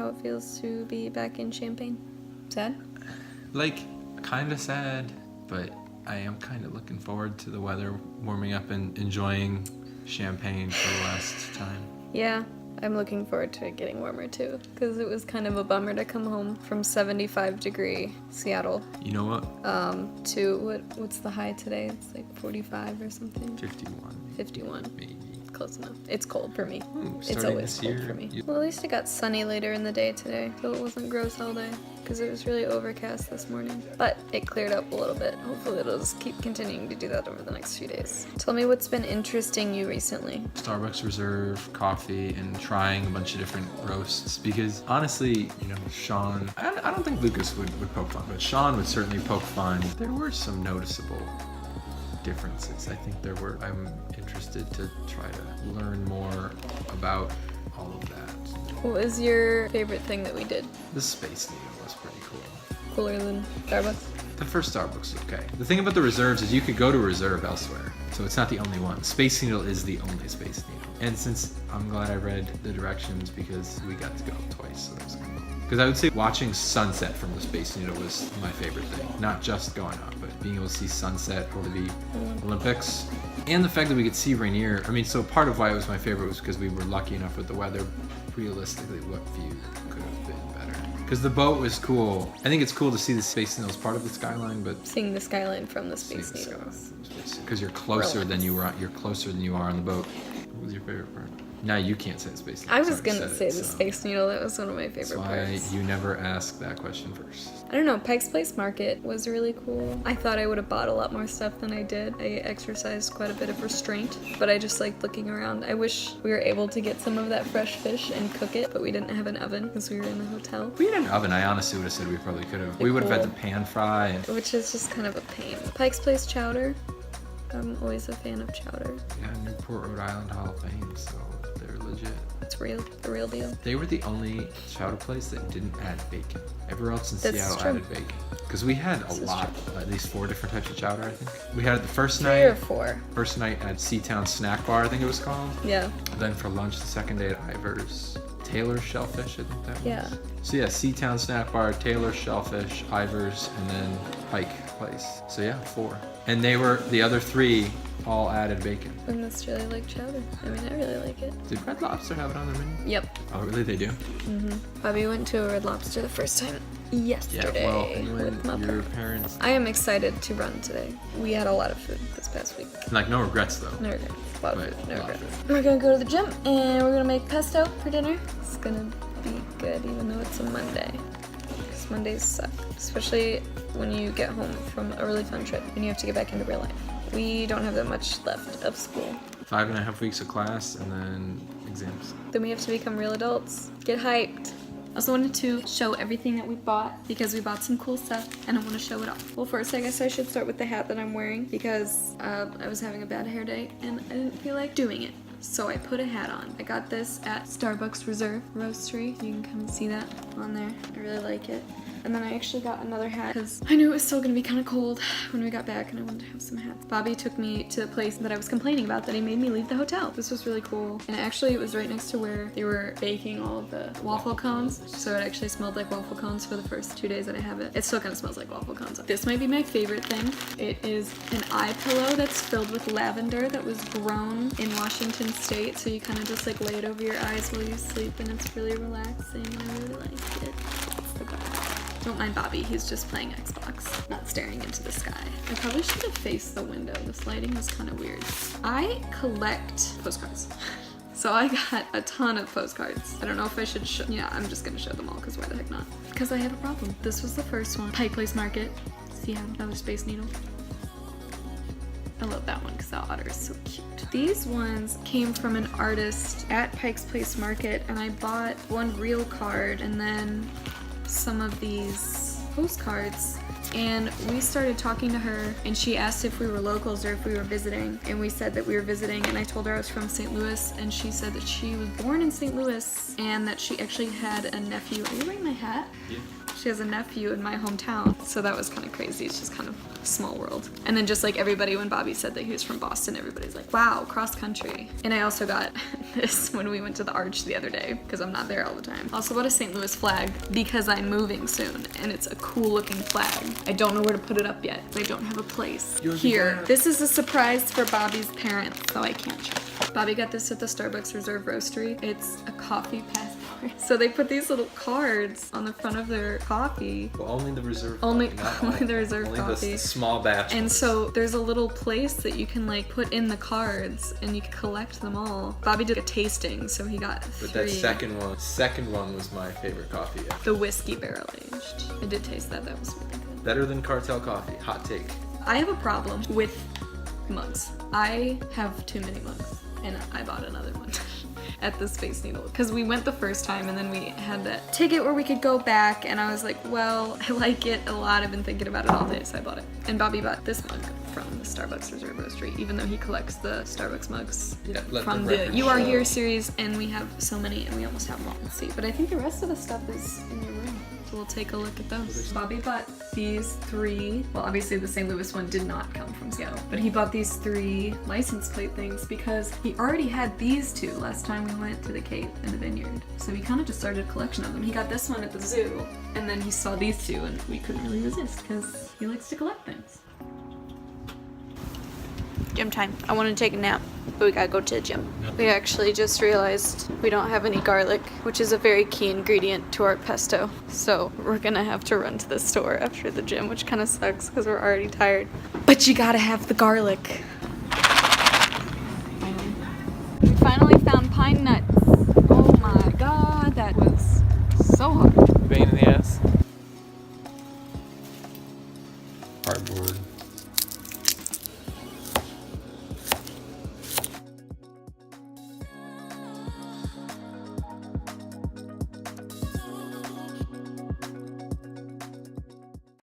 how it feels to be back in Champaign? Sad? Like, kind of sad, but I am kind of looking forward to the weather warming up and enjoying Champaign for the last time. Yeah, I'm looking forward to it getting warmer too, because it was kind of a bummer to come home from 75-degree Seattle. You know what? To what's the high today? It's like 45 or something. 51. 51. Maybe. Close enough. It's cold for me. It's Starting always this cold year, for me. Well, at least it got sunny later in the day today, so it wasn't gross all day, because it was really overcast this morning. But it cleared up a little bit. Hopefully it'll just keep continuing to do that over the next few days. Tell me what's been interesting you recently. Starbucks Reserve coffee and trying a bunch of different roasts, because honestly, you know, Sean, I don't think Lucas would poke fun, but Sean would certainly poke fun. There were some noticeable differences. I think there were. I'm interested to try to learn more about all of that. What was your favorite thing that we did? The Space Needle was pretty cool. Cooler than Starbucks? The first Starbucks was okay. The thing about the reserves is you could go to a reserve elsewhere, so it's not the only one. Space Needle is the only Space Needle. And since I'm glad I read the directions because we got to go twice, so that was cool. Because I would say watching sunset from the Space Needle was my favorite thing. Not just going up, but being able to see sunset over the Olympics. And the fact that we could see Rainier. I mean, so part of why it was my favorite was because we were lucky enough with the weather. Realistically, what view could have been better? Because the boat was cool. I think it's cool to see the Space Needle as part of the skyline, but Seeing the skyline from the Space Needle. because you're closer than you were. You're closer than you are on the boat. What was your favorite part? Now you can't say the Space Needle. I was already gonna said say it, the so Space Needle. That was one of my That's favorite why parts. you never ask that question first. I don't know, Pike's Place Market was really cool. I thought I would have bought a lot more stuff than I did. I exercised quite a bit of restraint, but I just liked looking around. I wish we were able to get some of that fresh fish and cook it, but we didn't have an oven because we were in the hotel, We had an oven. I honestly would have said we probably could have. We would have had to pan fry. And which is just kind of a pain. Pike's Place chowder. I'm always a fan of chowder. yeah, Newport, Rhode Island Hall of Fame, so they're legit. It's real, the real deal. They were the only chowder place that didn't add bacon. Everywhere else in That's Seattle true. added bacon. Because we had a This is lot, at least 4 different types of chowder, I think. We had it the first 3 or night. 4. First night at Seatown Snack Bar, I think it was called. Yeah. Then for lunch, the second day at Ivar's. Taylor's Shellfish, I think that was. Yeah. So yeah, Seatown Snack Bar, Taylor's Shellfish, Ivar's, and then Pike Place. So yeah, 4. And they were, the other 3 all added bacon. And that's really like chowder. I mean, I really like it. Did Red Lobster have it on their menu? Yep. Oh, really? They do? Bobby went to a Red Lobster the first time yesterday Yeah, well, you with and my your parents. parents. I am excited to run today. We had a lot of food this past week. Like, no regrets, though. No regrets. A lot of Right, food. No a lot of regrets. We're gonna go to the gym and we're gonna make pesto for dinner. It's gonna be good even though it's a Monday. Because Mondays suck. Especially when you get home from a really fun trip and you have to get back into real life. We don't have that much left of school. 5.5 weeks of class and then exams. Then we have to become real adults. Get hyped. I also wanted to show everything that we bought because we bought some cool stuff and I want to show it off. Well, first I guess I should start with the hat that I'm wearing because I was having a bad hair day and I didn't feel like doing it. So I put a hat on. I got this at Starbucks Reserve Roastery. You can come see that on there. I really like it. And then I actually got another hat because I knew it was still gonna be kind of cold when we got back and I wanted to have some hats. Bobby took me to the place that I was complaining about that he made me leave the hotel. This was really cool. And actually it was right next to where they were baking all of the waffle cones. So it actually smelled like waffle cones for the first 2 days that I have it. It still kind of smells like waffle cones. This might be my favorite thing. It is an eye pillow that's filled with lavender that was grown in Washington State. So you kind of just like lay it over your eyes while you sleep and it's really relaxing and I really like it. It's the best. Don't mind Bobby, he's just playing Xbox, not staring into the sky. I probably should have faced the window. This lighting was kind of weird. I collect postcards. So I got a ton of postcards. I don't know if I should show, yeah, I'm just gonna show them all because why the heck not? Because I have a problem. This was the first one. Pike Place Market. See how another Space Needle. I love that one because that otter is so cute. These ones came from an artist at Pike's Place Market and I bought one real card and then some of these postcards and we started talking to her and she asked if we were locals or if we were visiting and we said that we were visiting and I told her I was from St. Louis and she said that she was born in St. Louis and that she actually had a nephew. Are you wearing my hat? Yeah. She has a nephew in my hometown. So that was kind of crazy. It's just kind of a small world. And then just like everybody, when Bobby said that he was from Boston, everybody's like, wow, cross country. And I also got this when we went to the Arch the other day because I'm not there all the time. Also bought a St. Louis flag because I'm moving soon and it's a cool looking flag. I don't know where to put it up yet. I don't have a place. Here. This is a surprise for Bobby's parents, so I can't show. Bobby got this at the Starbucks Reserve Roastery. It's a coffee passport. So they put these little cards on the front of their coffee. Well, only the reserve Only, coffee, not only all. the reserve Only coffee. the small batch. And ones. so there's a little place that you can like put in the cards and you can collect them all. Bobby did a tasting, so he got But 3. that second one was my favorite coffee yet. The whiskey barrel aged. I did taste that. That was really good. Better than Cartel coffee. Hot take. I have a problem with mugs. I have too many mugs, and I bought another one at the Space Needle because we went the first time and then we had that ticket where we could go back, and I was like, well, I like it a lot. I've been thinking about it all day, so I bought it. And Bobby bought this mug from the Starbucks Reserve Roastery, even though he collects the Starbucks mugs Yeah, let from the the record You Are show. Here series, and we have so many, and we almost have them all. Let's see, but I think the rest of the stuff is in your room. So we'll take a look at those. Bobby bought these 3. Well, obviously the St. Louis one did not come from Seattle, but he bought these 3 license plate things because he already had these 2 last time we went to the Cape and the Vineyard. So he kind of just started a collection of them. He got this one at the zoo, and then he saw these 2, and we couldn't really resist because he likes to collect things. Gym time. I want to take a nap, but we gotta go to the gym. We actually just realized we don't have any garlic, which is a very key ingredient to our pesto. So we're gonna have to run to the store after the gym, which kind of sucks because we're already tired. But you gotta have the garlic. We finally found pine nuts. Oh my god, that was so hard. Pain in the ass. Cardboard.